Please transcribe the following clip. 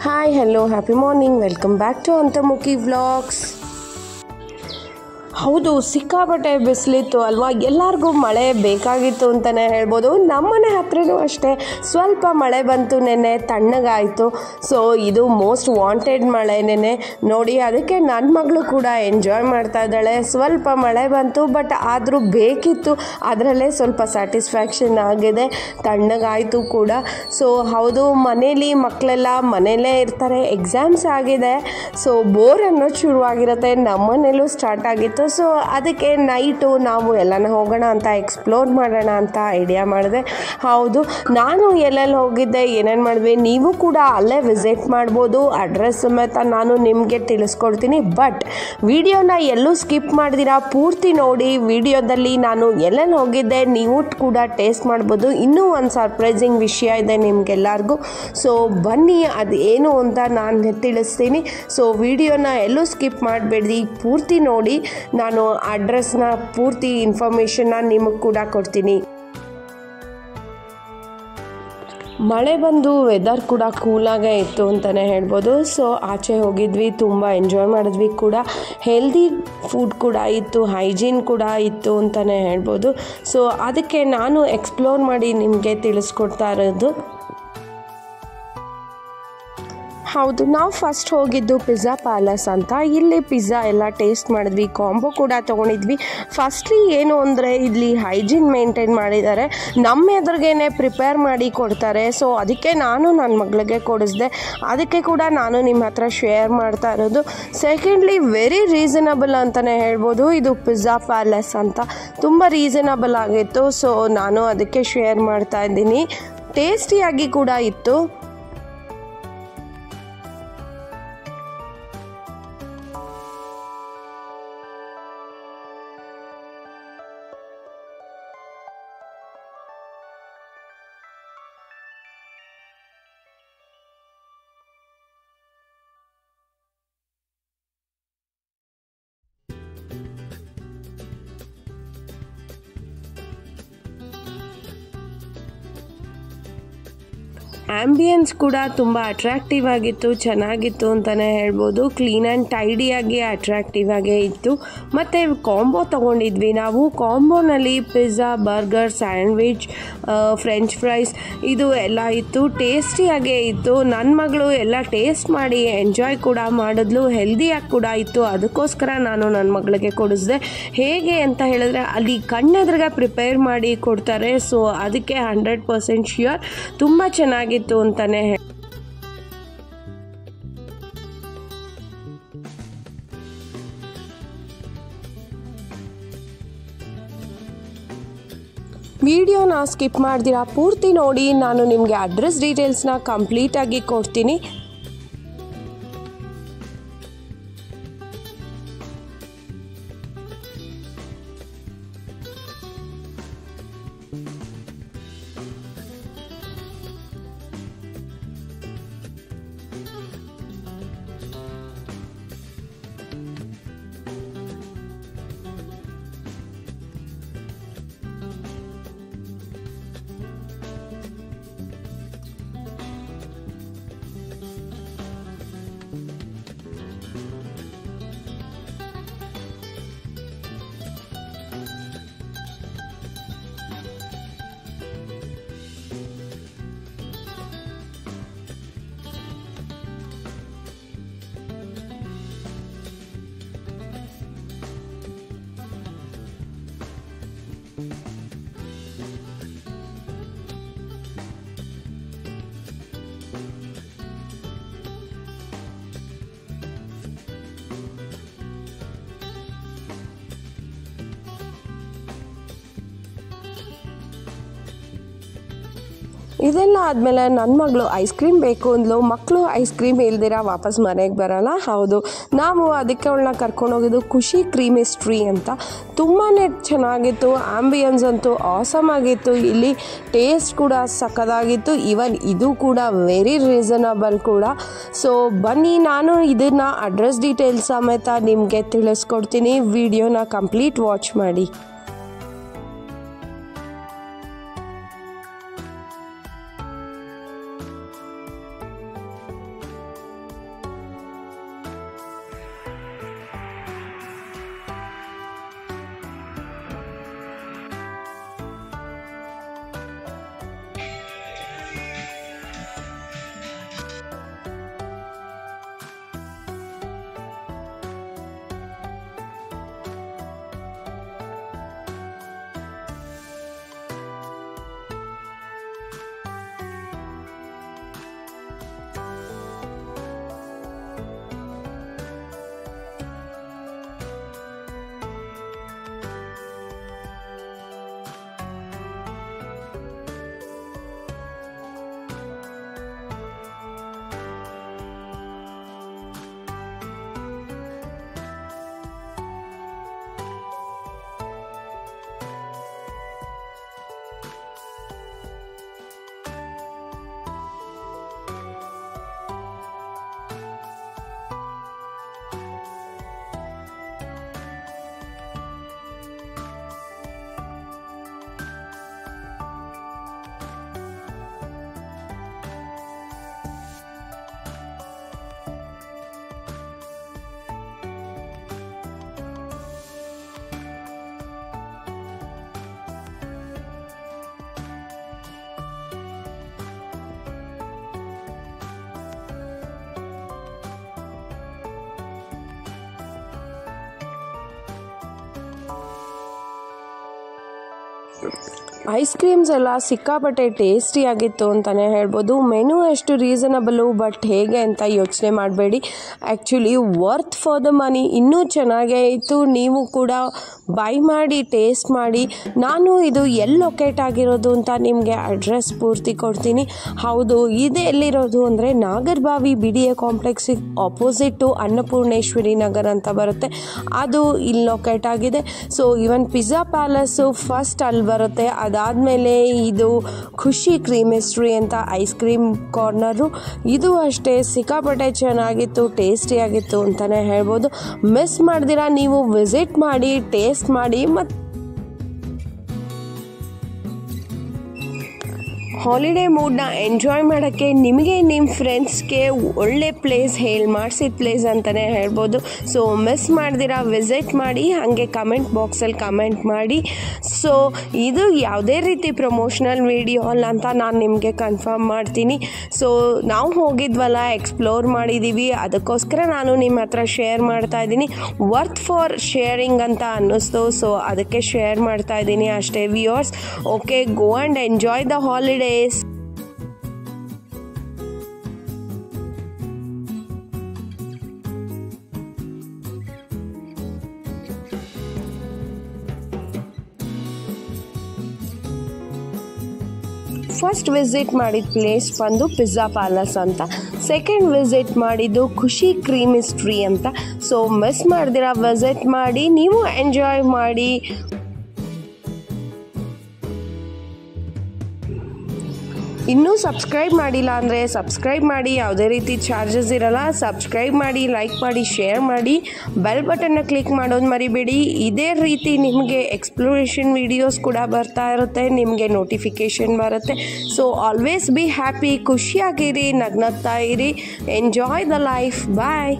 Hi, hello, happy morning. Welcome back to Antamukhi Vlogs. ಹೌದು, ಸಿಕ್ಕಾಪಟ್ಟೆ ಬಿಸಿಲಿತ್ತು ಅಲ್ವಾ. ಎಲ್ಲರಿಗೂ ಮಳೆ ಬೇಕಾಗಿತ್ತು ಅಂತಲೇ ಹೇಳ್ಬೋದು. ನಮ್ಮನೆ ಹತ್ರನೂ ಅಷ್ಟೇ ಸ್ವಲ್ಪ ಮಳೆ ಬಂತು, ನೆನ್ನೆ ತಣ್ಣಗಾಯಿತು. ಸೊ ಇದು ಮೋಸ್ಟ್ ವಾಂಟೆಡ್ ಮಳೆ ನೆನ್ನೆ ನೋಡಿ. ಅದಕ್ಕೆ ನನ್ನ ಮಗಳು ಕೂಡ ಎಂಜಾಯ್ ಮಾಡ್ತಾ ಇದ್ದಾಳೆ. ಸ್ವಲ್ಪ ಮಳೆ ಬಂತು, ಬಟ್ ಆದರೂ ಬೇಕಿತ್ತು. ಅದರಲ್ಲೇ ಸ್ವಲ್ಪ ಸ್ಯಾಟಿಸ್ಫ್ಯಾಕ್ಷನ್ ಆಗಿದೆ, ತಣ್ಣಗಾಯಿತು ಕೂಡ. ಸೊ ಹೌದು, ಮನೇಲಿ ಮಕ್ಕಳೆಲ್ಲ ಮನೆಯಲ್ಲೇ ಇರ್ತಾರೆ, ಎಕ್ಸಾಮ್ಸ್ ಆಗಿದೆ. ಸೊ ಬೋರ್ ಅನ್ನೋದು ಶುರುವಾಗಿರುತ್ತೆ. ನಮ್ಮನೇಲೂ ಸ್ಟಾರ್ಟ್ ಆಗಿತ್ತು. ಸೊ ಅದಕ್ಕೆ ನೈಟು ನಾವು ಎಲ್ಲನ ಹೋಗೋಣ ಅಂತ, ಎಕ್ಸ್ಪ್ಲೋರ್ ಮಾಡೋಣ ಅಂತ ಐಡಿಯಾ ಮಾಡಿದೆ. ಹೌದು, ನಾನು ಎಲ್ಲೆಲ್ಲಿ ಹೋಗಿದ್ದೆ, ಏನೇನು ಮಾಡಿದ್ವಿ, ನೀವು ಕೂಡ ಅಲ್ಲೇ ವಿಸಿಟ್ ಮಾಡ್ಬೋದು. ಅಡ್ರೆಸ್ ಸಮೇತ ನಾನು ನಿಮಗೆ ತಿಳಿಸ್ಕೊಡ್ತೀನಿ. ಬಟ್ ವಿಡಿಯೋನ ಎಲ್ಲೂ ಸ್ಕಿಪ್ ಮಾಡಿದಿರಾ ಪೂರ್ತಿ ನೋಡಿ. ವಿಡಿಯೋದಲ್ಲಿ ನಾನು ಎಲ್ಲೆಲ್ಲಿ ಹೋಗಿದ್ದೆ ನೀವು ಕೂಡ ಟೇಸ್ಟ್ ಮಾಡ್ಬೋದು. ಇನ್ನೂ ಒಂದು ಸರ್ಪ್ರೈಸಿಂಗ್ ವಿಷಯ ಇದೆ ನಿಮಗೆಲ್ಲರಿಗೂ. ಸೊ ಬನ್ನಿ, ಅದು ಏನು ಅಂತ ನಾನು ತಿಳಿಸ್ತೀನಿ. ಸೊ ವಿಡಿಯೋನ ಎಲ್ಲೂ ಸ್ಕಿಪ್ ಮಾಡಬೇಡಿ, ಪೂರ್ತಿ ನೋಡಿ. ನಾನು ಅಡ್ರೆಸ್ನ ಪೂರ್ತಿ ಇನ್ಫಾರ್ಮೇಷನ್ನ ನಿಮಗೆ ಕೂಡ ಕೊಡ್ತೀನಿ. ಮಳೆ ಬಂದು ವೆದರ್ ಕೂಡ ಕೂಲಾಗೇ ಇತ್ತು ಅಂತಲೇ ಹೇಳ್ಬೋದು. ಸೊ ಆಚೆ ಹೋಗಿದ್ವಿ, ತುಂಬ ಎಂಜಾಯ್ ಮಾಡಿದ್ವಿ ಕೂಡ. ಹೆಲ್ದಿ ಫುಡ್ ಕೂಡ ಇತ್ತು, ಹೈಜೀನ್ ಕೂಡ ಇತ್ತು ಅಂತಲೇ ಹೇಳ್ಬೋದು. ಸೊ ಅದಕ್ಕೆ ನಾನು ಎಕ್ಸ್ಪ್ಲೋರ್ ಮಾಡಿ ನಿಮಗೆ ತಿಳಿಸ್ಕೊಡ್ತಾ ಇರೋದು. ಹೌದು, ನಾವು ಫಸ್ಟ್ ಹೋಗಿದ್ದು ಪಿಜ್ಜಾ ಪ್ಯಾಲೇಸ್ ಅಂತ. ಇಲ್ಲಿ ಪಿಜ್ಜಾ ಎಲ್ಲ ಟೇಸ್ಟ್ ಮಾಡಿದ್ವಿ, ಕಾಂಬೋ ಕೂಡ ತೊಗೊಂಡಿದ್ವಿ. ಫಸ್ಟ್ಲಿ ಏನು ಅಂದರೆ ಇಲ್ಲಿ ಹೈಜೀನ್ ಮೇಂಟೈನ್ ಮಾಡಿದ್ದಾರೆ, ನಮ್ಮ ಎದುರಿಗೇನೆ ಪ್ರಿಪೇರ್ ಮಾಡಿ ಕೊಡ್ತಾರೆ. ಸೊ ಅದಕ್ಕೆ ನಾನು ನನ್ನ ಮಗಳಿಗೆ ಕೊಡಿಸ್ದೆ, ಅದಕ್ಕೆ ಕೂಡ ನಾನು ನಿಮ್ಮ ಹತ್ರ ಶೇರ್ ಮಾಡ್ತಾ ಇರೋದು. ಸೆಕೆಂಡ್ಲಿ ವೆರಿ ರೀಸನಬಲ್ ಅಂತಲೇ ಹೇಳ್ಬೋದು. ಇದು ಪಿಜ್ಜಾ ಪ್ಯಾಲೇಸ್ ಅಂತ ತುಂಬ ರೀಸನಬಲ್ ಆಗಿತ್ತು. ಸೊ ನಾನು ಅದಕ್ಕೆ ಶೇರ್ ಮಾಡ್ತಾ ಇದ್ದೀನಿ. ಟೇಸ್ಟಿಯಾಗಿ ಕೂಡ ಇತ್ತು. ಆ್ಯಂಬಿಯನ್ಸ್ ಕೂಡ ತುಂಬ ಅಟ್ರಾಕ್ಟಿವ್ ಆಗಿತ್ತು, ಚೆನ್ನಾಗಿತ್ತು ಅಂತಲೇ ಹೇಳ್ಬೋದು. ಕ್ಲೀನ್ ಆ್ಯಂಡ್ ಟೈಡಿಯಾಗಿ ಅಟ್ರಾಕ್ಟಿವ್ ಆಗೇ ಇತ್ತು. ಮತ್ತು ಕಾಂಬೋ ತೊಗೊಂಡಿದ್ವಿ ನಾವು. ಕಾಂಬೋನಲ್ಲಿ pizza, burger, sandwich, French fries ಇದು ಎಲ್ಲ ಇತ್ತು. ಟೇಸ್ಟಿಯಾಗೇ ಇತ್ತು. ನನ್ನ ಮಗಳು ಎಲ್ಲ ಟೇಸ್ಟ್ ಮಾಡಿ ಎಂಜಾಯ್ ಕೂಡ ಮಾಡಿದ್ಲು. ಹೆಲ್ದಿಯಾಗಿ ಕೂಡ ಇತ್ತು. ಅದಕ್ಕೋಸ್ಕರ ನಾನು ನನ್ನ ಮಗಳಿಗೆ ಕೊಡಿಸ್ದೆ. ಹೇಗೆ ಅಂತ ಹೇಳಿದ್ರೆ ಅಲ್ಲಿ ಕಣ್ಣೆದ್ರಿಗೆ ಪ್ರಿಪೇರ್ ಮಾಡಿ ಕೊಡ್ತಾರೆ. ಸೊ ಅದಕ್ಕೆ 100% ಶ್ಯೂರ್ ತುಂಬ ಚೆನ್ನಾಗಿತ್ತು ಅಂತಾನೆ. ವಿಡಿಯೋನ ಸ್ಕಿಪ್ ಮಾಡ್ದಿರಾ ಪೂರ್ತಿ ನೋಡಿ. ನಾನು ನಿಮಗೆ ಅಡ್ರೆಸ್ ಡೀಟೇಲ್ಸ್ನ ಕಂಪ್ಲೀಟಾಗಿ ಕೊಡ್ತೀನಿ. ಇದೆಲ್ಲ ಆದಮೇಲೆ ನನ್ನ ಮಗಳು ಐಸ್ ಕ್ರೀಮ್ ಬೇಕು ಅಂದ್ಲು. ಮಕ್ಕಳು ಐಸ್ ಕ್ರೀಮ್ ಇಲ್ದಿರ ವಾಪಸ್ ಮನೆಗೆ ಬರೋಲ್ಲ. ಹೌದು, ನಾವು ಅದಕ್ಕೆ ಅವಳನ್ನ ಕರ್ಕೊಂಡೋಗಿದ್ದು ಖುಷಿ ಕ್ರೀಮಿಸ್ಟ್ರಿ ಅಂತ. ತುಂಬಾ ಚೆನ್ನಾಗಿತ್ತು. ಆ್ಯಂಬಿಯನ್ಸ್ ಅಂತೂ ಆಸಮ್ ಆಗಿತ್ತು. ಇಲ್ಲಿ ಟೇಸ್ಟ್ ಕೂಡ ಸಕ್ಕತ್ತಾಗಿತ್ತು. ಈವನ್ ಇದು ಕೂಡ ವೆರಿ ರೀಸನಬಲ್ ಕೂಡ. ಸೊ ಬನ್ನಿ, ನಾನು ಇದನ್ನು ಅಡ್ರೆಸ್ ಡೀಟೇಲ್ಸ್ ಸಮೇತ ನಿಮಗೆ ತಿಳಿಸ್ಕೊಡ್ತೀನಿ. ವಿಡಿಯೋನ ಕಂಪ್ಲೀಟ್ ವಾಚ್ ಮಾಡಿ. ಐಸ್ ಕ್ರೀಮ್ಸ್ ಎಲ್ಲ ಸಿಕ್ಕಾಪಟ್ಟೆ ಟೇಸ್ಟಿಯಾಗಿತ್ತು ಅಂತಲೇ ಹೇಳ್ಬೋದು. ಮೆನು ಎಷ್ಟು ರೀಸನಬಲು, ಬಟ್ ಹೇಗೆ ಅಂತ ಯೋಚನೆ ಮಾಡಬೇಡಿ. Actually worth for the money. ಇನ್ನೂ ಚೆನ್ನಾಗೇ ಇತ್ತು. ನೀವು ಕೂಡ ಬೈ ಮಾಡಿ ಟೇಸ್ಟ್ ಮಾಡಿ. ನಾನು ಇದು ಎಲ್ಲಿ ಲೊಕೇಟ್ ಆಗಿರೋದು ಅಂತ ನಿಮಗೆ ಅಡ್ರೆಸ್ ಪೂರ್ತಿ ಕೊಡ್ತೀನಿ. ಹೌದು, ಇದು ಎಲ್ಲಿರೋದು ಅಂದರೆ ನಾಗರಬಾವಿ BDA ಕಾಂಪ್ಲೆಕ್ಸಿಗೆ ಆಪೋಸಿಟ್ಟು ಅನ್ನಪೂರ್ಣೇಶ್ವರಿ ನಗರ್ ಅಂತ ಬರುತ್ತೆ, ಅದು ಇಲ್ಲಿ ಲೊಕೇಟ್ ಆಗಿದೆ. So even pizza palace first ಅಲ್ಲಿ ಬರುತ್ತೆ. ಅದಾದಮೇಲೆ ಇದು ಖುಷಿ ಕ್ರೀಮಿಸ್ಟ್ರಿ ಅಂತ ಐಸ್ ಕ್ರೀಮ್ ಕಾರ್ನರು, ಇದು ಅಷ್ಟೇ ಸಿಕ್ಕಾಪಟ್ಟೆ ಚೆನ್ನಾಗಿತ್ತು, ಟೇಸ್ಟಿಯಾಗಿತ್ತು ಅಂತಲೇ ಹೇಳ್ಬೋದು. ಮಿಸ್ ಮಾಡ್ದಿರಾ ನೀವು ವಿಸಿಟ್ ಮಾಡಿ, ಟೇಸ್ಟ್ ಮಾಡಿ. ಮತ್ತು ಹಾಲಿಡೇ ಮೂಡ್ನ ಎಂಜಾಯ್ ಮಾಡೋಕ್ಕೆ ನಿಮಗೆ ನಿಮ್ಮ ಫ್ರೆಂಡ್ಸ್ಗೆ ಒಳ್ಳೆ ಪ್ಲೇಸ್ ಮಾಡಿಸಿದ ಪ್ಲೇಸ್ ಅಂತಲೇ ಹೇಳ್ಬೋದು. ಸೊ ಮಿಸ್ ಮಾಡ್ದಿರಾ ವಿಸಿಟ್ ಮಾಡಿ, ಹಾಗೆ ಕಮೆಂಟ್ ಬಾಕ್ಸಲ್ಲಿ ಕಮೆಂಟ್ ಮಾಡಿ. ಸೊ ಇದು ಯಾವುದೇ ರೀತಿ ಪ್ರಮೋಷನಲ್ ವಿಡಿಯೋ ಅಲ್ಲ ಅಂತ ನಾನು ನಿಮಗೆ ಕನ್ಫರ್ಮ್ ಮಾಡ್ತೀನಿ. ಸೊ ನಾವು ಹೋಗಿದ್ವಲ್ಲ, ಎಕ್ಸ್ಪ್ಲೋರ್ ಮಾಡಿದ್ದೀವಿ, ಅದಕ್ಕೋಸ್ಕರ ನಾನು ನಿಮ್ಮ ಹತ್ರ ಶೇರ್ ಮಾಡ್ತಾ ಇದ್ದೀನಿ. ವರ್ತ್ ಫಾರ್ ಶೇರಿಂಗ್ ಅಂತ ಅನ್ನಿಸ್ತು, ಸೊ ಅದಕ್ಕೆ ಶೇರ್ ಮಾಡ್ತಾ ಇದ್ದೀನಿ ಅಷ್ಟೇ viewers. Okay, go and enjoy the holiday. First visit ಮಾಡಿದ ಪ್ಲೇಸ್ ಬಂದು ಪಿಜ್ಜಾ ಪ್ಯಾಲೇಸ್ ಅಂತ, ಸೆಕೆಂಡ್ ವಿಸಿಟ್ ಮಾಡಿದ್ದು ಖುಷಿ ಕ್ರೀಮಿಸ್ಟ್ರಿ ಅಂತ. ಸೊ ಮಿಸ್ ಮಾಡ್ದಿರಾ ವಿಸಿಟ್ ಮಾಡಿ, ನೀವು ಎಂಜಾಯ್ ಮಾಡಿ. ಇನ್ನೂ ಸಬ್ಸ್ಕ್ರೈಬ್ ಮಾಡಿಲ್ಲ ಅಂದರೆ ಸಬ್ಸ್ಕ್ರೈಬ್ ಮಾಡಿ, ಯಾವುದೇ ರೀತಿ ಚಾರ್ಜಸ್ ಇರಲ್ಲ. ಸಬ್ಸ್ಕ್ರೈಬ್ ಮಾಡಿ, ಲೈಕ್ ಮಾಡಿ, ಶೇರ್ ಮಾಡಿ, ಬೆಲ್ ಬಟನ್ನ ಕ್ಲಿಕ್ ಮಾಡೋದು ಮರಿಬೇಡಿ. ಇದೇ ರೀತಿ ನಿಮಗೆ ಎಕ್ಸ್ಪ್ಲೋರೇಷನ್ ವೀಡಿಯೋಸ್ ಕೂಡ ಬರ್ತಾ ಇರುತ್ತೆ, ನಿಮಗೆ ನೋಟಿಫಿಕೇಷನ್ ಬರುತ್ತೆ. ಸೊ ಆಲ್ವೇಸ್ ಬಿ ಹ್ಯಾಪಿ, ಖುಷಿಯಾಗಿರಿ, ನಗ್ನಗ್ತಾ ಇರಿ. Enjoy the life. ಬಾಯ್.